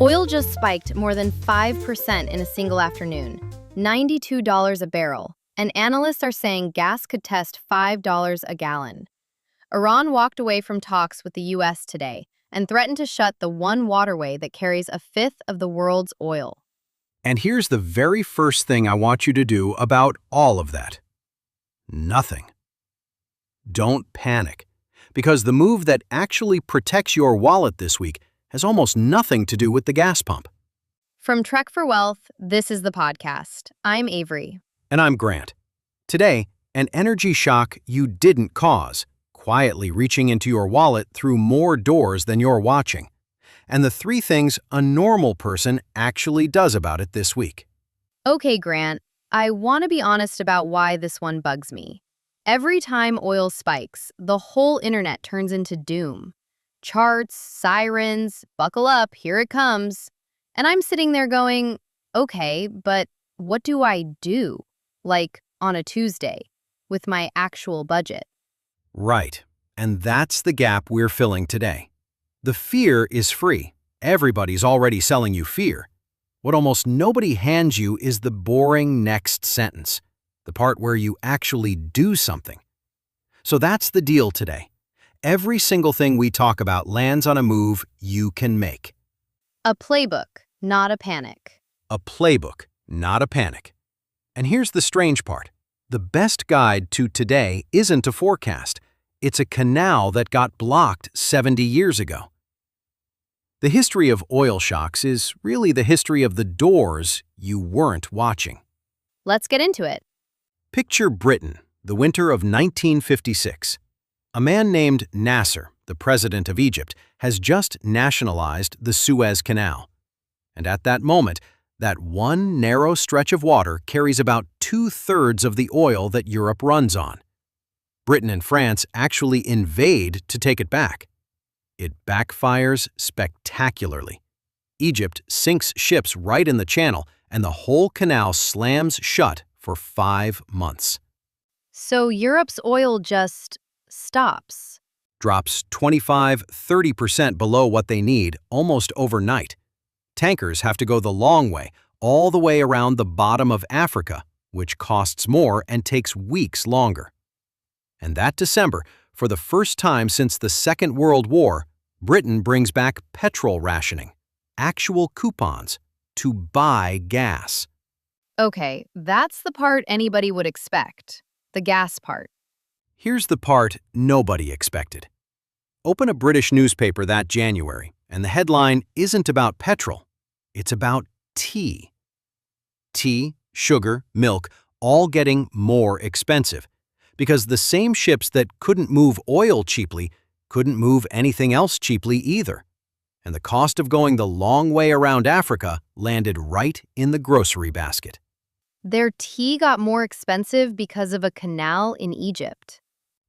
Oil just spiked more than 5% in a single afternoon, $92 a barrel, and analysts are saying gas could test $5 a gallon. Iran walked away from talks with the U.S. today and threatened to shut the one waterway that carries a fifth of the world's oil. And here's the very first thing I want you to do about all of that. Nothing. Don't panic, because the move that actually protects your wallet this week has almost nothing to do with the gas pump. From Trek for Wealth, this is the podcast. I'm Avery. And I'm Grant. Today, an energy shock you didn't cause, quietly reaching into your wallet through more doors than you're watching. And the 3 things a normal person actually does about it this week. Okay, Grant, I want to be honest about why this one bugs me. Every time oil spikes, the whole internet turns into doom. Charts, sirens, buckle up, here it comes. And I'm sitting there going, okay, but what do I do? Like on a Tuesday, with my actual budget. Right. And that's the gap we're filling today. The fear is free. Everybody's already selling you fear. What almost nobody hands you is the boring next sentence, the part where you actually do something. So that's the deal today. Every single thing we talk about lands on a move you can make. A playbook, not a panic. A playbook, not a panic. And here's the strange part. The best guide to today isn't a forecast. It's a canal that got blocked 70 years ago. The history of oil shocks is really the history of the doors you weren't watching. Let's get into it. Picture Britain, the winter of 1956. A man named Nasser, the president of Egypt, has just nationalized the Suez Canal. And at that moment, that one narrow stretch of water carries about 2/3 of the oil that Europe runs on. Britain and France actually invade to take it back. It backfires spectacularly. Egypt sinks ships right in the channel, and the whole canal slams shut for 5 months. So Europe's oil just stops. Drops 25–30% below what they need almost overnight. Tankers have to go the long way, all the way around the bottom of Africa, which costs more and takes weeks longer. And that December, for the first time since the Second World War, Britain brings back petrol rationing, actual coupons, to buy gas. Okay, that's the part anybody would expect. The gas part. Here's the part nobody expected. Open a British newspaper that January, and the headline isn't about petrol. It's about tea. Tea, sugar, milk, all getting more expensive, because the same ships that couldn't move oil cheaply couldn't move anything else cheaply either. And the cost of going the long way around Africa landed right in the grocery basket. Their tea got more expensive because of a canal in Egypt.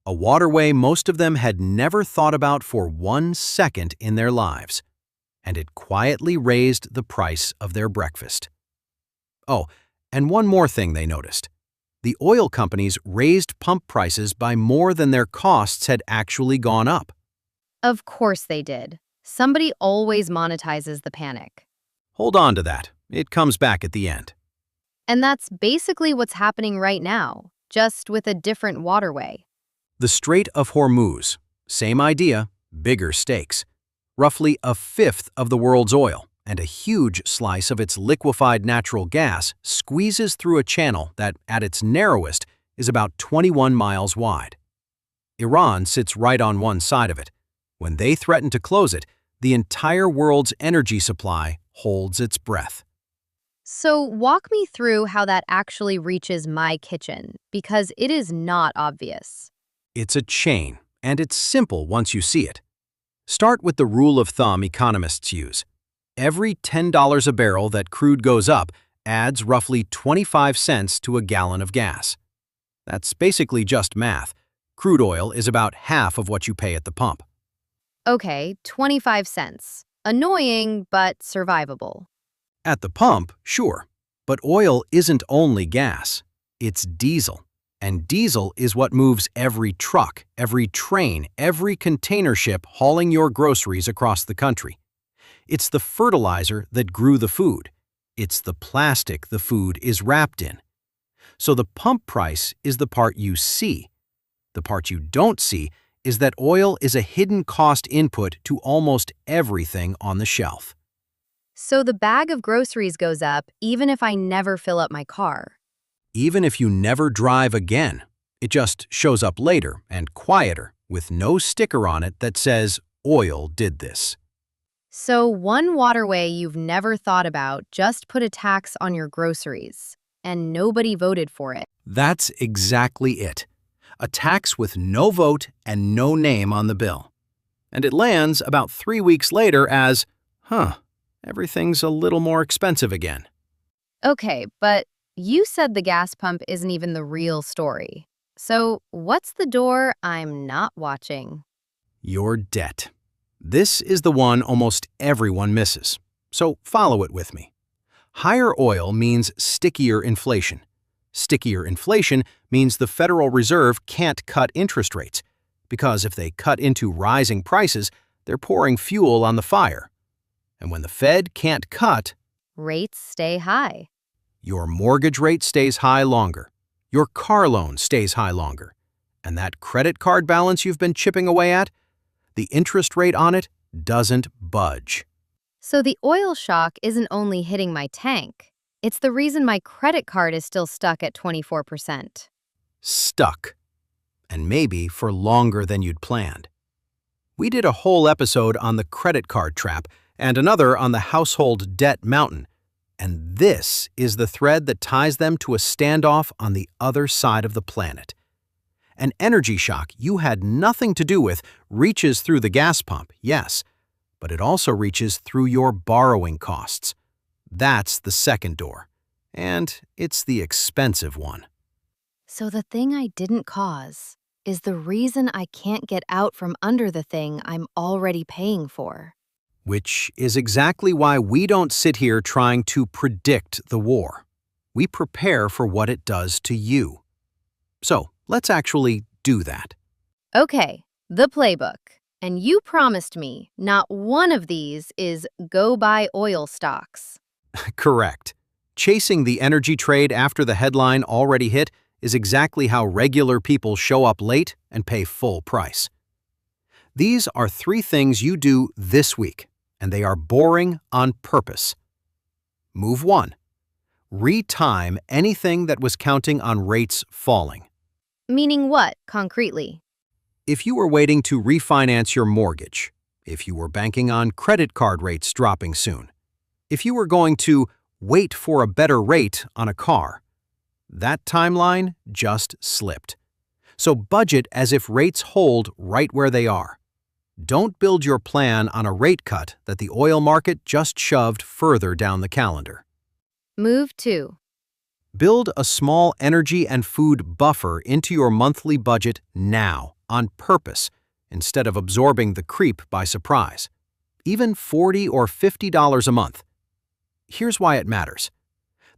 A waterway most of them had never thought about for 1 second in their lives. And it quietly raised the price of their breakfast. Oh, and one more thing they noticed. The oil companies raised pump prices by more than their costs had actually gone up. Of course they did. Somebody always monetizes the panic. Hold on to that. It comes back at the end. And that's basically what's happening right now, just with a different waterway. The Strait of Hormuz. Same idea, bigger stakes. Roughly a fifth of the world's oil and a huge slice of its liquefied natural gas squeezes through a channel that, at its narrowest, is about 21 miles wide. Iran sits right on one side of it. When they threaten to close it, the entire world's energy supply holds its breath. So walk me through how that actually reaches my kitchen, because it is not obvious. It's a chain, and it's simple once you see it. Start with the rule of thumb economists use. Every $10 a barrel that crude goes up adds roughly 25 cents to a gallon of gas. That's basically just math. Crude oil is about half of what you pay at the pump. Okay, 25 cents. Annoying, but survivable. At the pump, sure. But oil isn't only gas. It's diesel. And diesel is what moves every truck, every train, every container ship hauling your groceries across the country. It's the fertilizer that grew the food. It's the plastic the food is wrapped in. So the pump price is the part you see. The part you don't see is that oil is a hidden cost input to almost everything on the shelf. So the bag of groceries goes up even if I never fill up my car. Even if you never drive again, it just shows up later and quieter with no sticker on it that says, "Oil did this." So one waterway you've never thought about just put a tax on your groceries, and nobody voted for it. That's exactly it. A tax with no vote and no name on the bill. And it lands about 3 weeks later as, everything's a little more expensive again. Okay, but you said the gas pump isn't even the real story. So what's the door I'm not watching? Your debt. This is the one almost everyone misses. So follow it with me. Higher oil means stickier inflation. Stickier inflation means the Federal Reserve can't cut interest rates, because if they cut into rising prices, they're pouring fuel on the fire. And when the Fed can't cut, Rates stay high. your mortgage rate stays high longer. Your car loan stays high longer. And that credit card balance you've been chipping away at, the interest rate on it doesn't budge. So the oil shock isn't only hitting my tank. It's the reason my credit card is still stuck at 24%. Stuck. And maybe for longer than you'd planned. We did a whole episode on the credit card trap and another on the household debt mountain. And this is the thread that ties them to a standoff on the other side of the planet. An energy shock you had nothing to do with reaches through the gas pump, yes, but it also reaches through your borrowing costs. That's the second door, and it's the expensive one. So the thing I didn't cause is the reason I can't get out from under the thing I'm already paying for. Which is exactly why we don't sit here trying to predict the war. We prepare for what it does to you. So let's actually do that. Okay, the playbook. And you promised me not one of these is go buy oil stocks. Correct. Chasing the energy trade after the headline already hit is exactly how regular people show up late and pay full price. These are 3 things you do this week, and they are boring on purpose. Move 1. Retime anything that was counting on rates falling. Meaning what, concretely? If you were waiting to refinance your mortgage, if you were banking on credit card rates dropping soon, if you were going to wait for a better rate on a car, that timeline just slipped. So budget as if rates hold right where they are. Don't build your plan on a rate cut that the oil market just shoved further down the calendar. Move 2. Build a small energy and food buffer into your monthly budget now, on purpose, instead of absorbing the creep by surprise. Even $40 or $50 a month. Here's why it matters.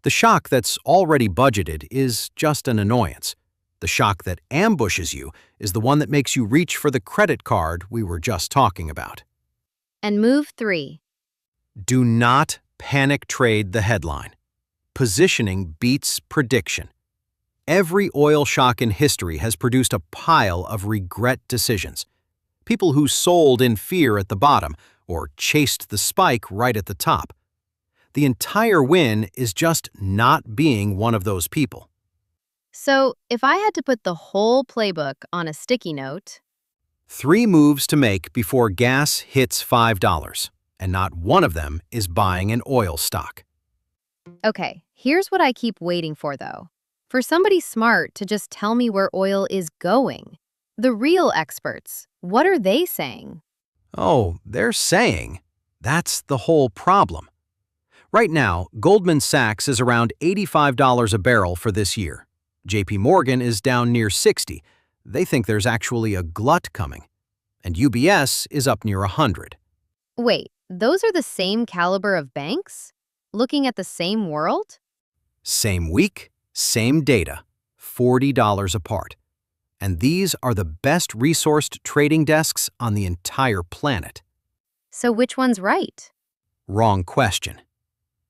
The shock that's already budgeted is just an annoyance. The shock that ambushes you is the one that makes you reach for the credit card we were just talking about. And move 3. Do not panic trade the headline. Positioning beats prediction. Every oil shock in history has produced a pile of regret decisions. People who sold in fear at the bottom or chased the spike right at the top. The entire win is just not being one of those people. So if I had to put the whole playbook on a sticky note, 3 moves to make before gas hits $5, and not one of them is buying an oil stock. okay, here's what I keep waiting for though. For somebody smart to just tell me where oil is going. The real experts, what are they saying? Oh, they're saying. That's the whole problem. Right now, Goldman Sachs is around $85 a barrel for this year. JPMorgan is down near 60. They think there's actually a glut coming. And UBS is up near 100. Wait, those are the same caliber of banks? Looking at the same world? Same week, same data, $40 apart. And these are the best resourced trading desks on the entire planet. So which one's right? Wrong question.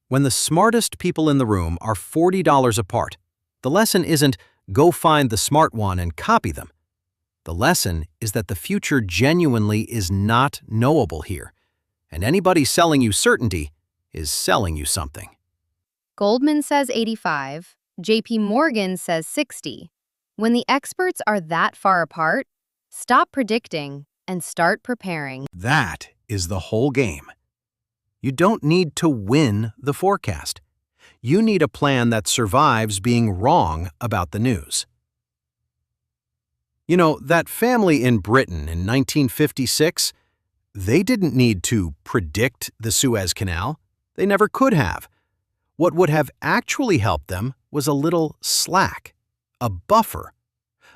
When the smartest people in the room are $40 apart, the lesson isn't go find the smart one and copy them. The lesson is that the future genuinely is not knowable here, and anybody selling you certainty is selling you something. Goldman says 85, JPMorgan says 60. When the experts are that far apart, stop predicting and start preparing. That is the whole game. You don't need to win the forecast. You need a plan that survives being wrong about the news. You know, that family in Britain in 1956, they didn't need to predict the Suez Canal. They never could have. What would have actually helped them was a little slack, a buffer,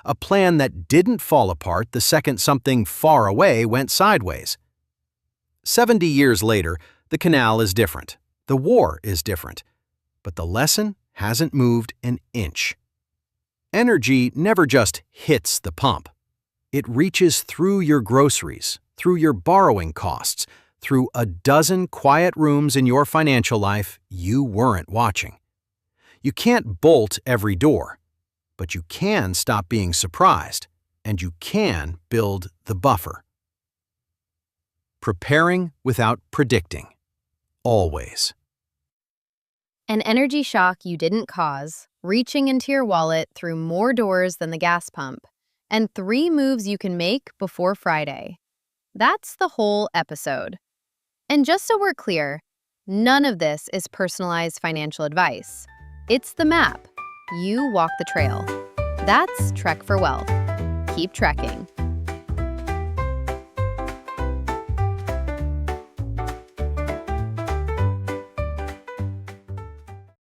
a plan that didn't fall apart the second something far away went sideways. 70 years later, the canal is different. The war is different. But the lesson hasn't moved an inch. Energy never just hits the pump. It reaches through your groceries, through your borrowing costs, through a dozen quiet rooms in your financial life you weren't watching. You can't bolt every door, but you can stop being surprised, and you can build the buffer. Preparing without predicting. Always. An energy shock you didn't cause, reaching into your wallet through more doors than the gas pump, and 3 moves you can make before Friday. That's the whole episode. And just so we're clear, none of this is personalized financial advice. It's the map. You walk the trail. That's Trek for Wealth. Keep trekking.